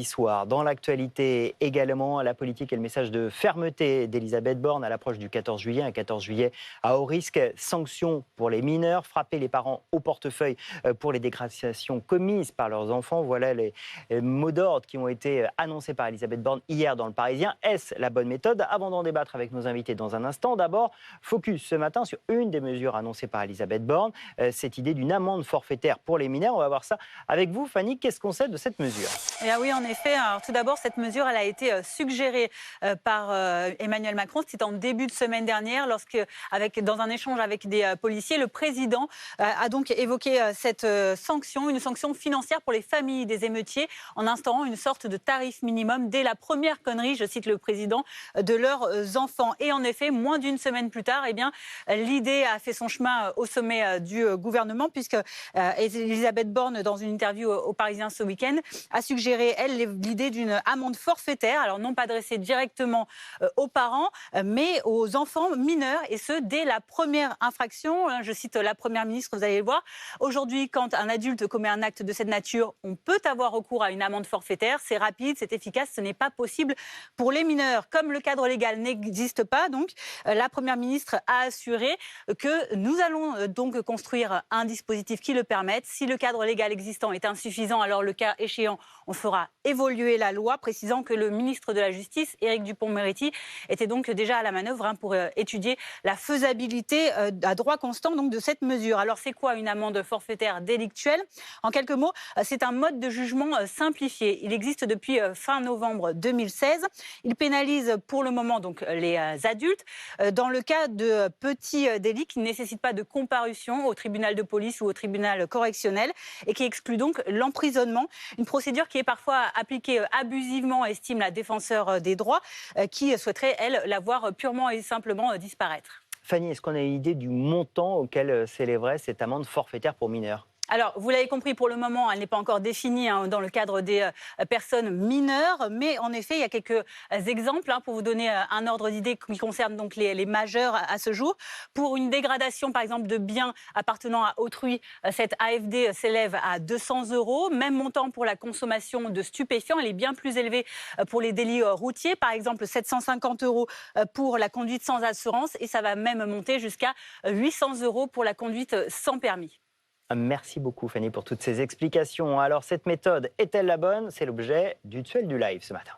Soir. Dans l'actualité également, la politique et le message de fermeté d'Elisabeth Borne à l'approche du 14 juillet. Un 14 juillet à haut risque, sanctions pour les mineurs, frapper les parents au portefeuille pour les dégradations commises par leurs enfants. Voilà les mots d'ordre qui ont été annoncés par Elisabeth Borne hier dans Le Parisien. Est-ce la bonne méthode? Avant d'en débattre avec nos invités dans un instant, d'abord, focus ce matin sur une des mesures annoncées par Elisabeth Borne, cette idée d'une amende forfaitaire pour les mineurs. On va voir ça avec vous, Fanny. Qu'est-ce qu'on sait de cette mesure? Et oui, en effet. Alors, tout d'abord, cette mesure, elle a été suggérée par Emmanuel Macron. C'était en début de semaine dernière, dans un échange avec des policiers, le président a donc évoqué cette sanction, une sanction financière pour les familles des émeutiers, en instaurant une sorte de tarif minimum dès la première connerie, je cite le président, de leurs enfants. Et en effet, moins d'une semaine plus tard, l'idée a fait son chemin au sommet du gouvernement, puisque Elisabeth Borne, dans une interview au Parisien ce week-end, a suggéré, elle, l'idée d'une amende forfaitaire, alors non pas adressée directement aux parents, mais aux enfants mineurs, et ce, dès la première infraction. Je cite la Première ministre, vous allez le voir. Aujourd'hui, quand un adulte commet un acte de cette nature, on peut avoir recours à une amende forfaitaire. C'est rapide, c'est efficace, ce n'est pas possible pour les mineurs. Comme le cadre légal n'existe pas, donc, la Première ministre a assuré que nous allons donc construire un dispositif qui le permette. Si le cadre légal existant est insuffisant, alors le cas échéant, on fera évoluer la loi, précisant que le ministre de la Justice, Éric Dupond-Moretti, était donc déjà à la manœuvre pour étudier la faisabilité à droit constant donc, de cette mesure. Alors c'est quoi une amende forfaitaire délictuelle? En quelques mots, c'est un mode de jugement simplifié. Il existe depuis fin novembre 2016. Il pénalise pour le moment donc, les adultes dans le cas de petits délits qui ne nécessitent pas de comparution au tribunal de police ou au tribunal correctionnel et qui exclut donc l'emprisonnement. Une procédure qui est parfois appliquée abusivement, estime la défenseure des droits, qui souhaiterait, elle, la voir purement et simplement disparaître. Fanny, est-ce qu'on a une idée du montant auquel s'élèverait cette amende forfaitaire pour mineurs? Alors, vous l'avez compris, pour le moment, elle n'est pas encore définie dans le cadre des personnes mineures, mais en effet, il y a quelques exemples pour vous donner un ordre d'idée qui concerne donc les majeurs à ce jour. Pour une dégradation, par exemple, de biens appartenant à autrui, cette AFD s'élève à 200 €. Même montant pour la consommation de stupéfiants, elle est bien plus élevée pour les délits routiers, par exemple 750 € pour la conduite sans assurance, et ça va même monter jusqu'à 800 € pour la conduite sans permis. Merci beaucoup Fanny pour toutes ces explications. Alors cette méthode est-elle la bonne? C'est l'objet du duel du live ce matin.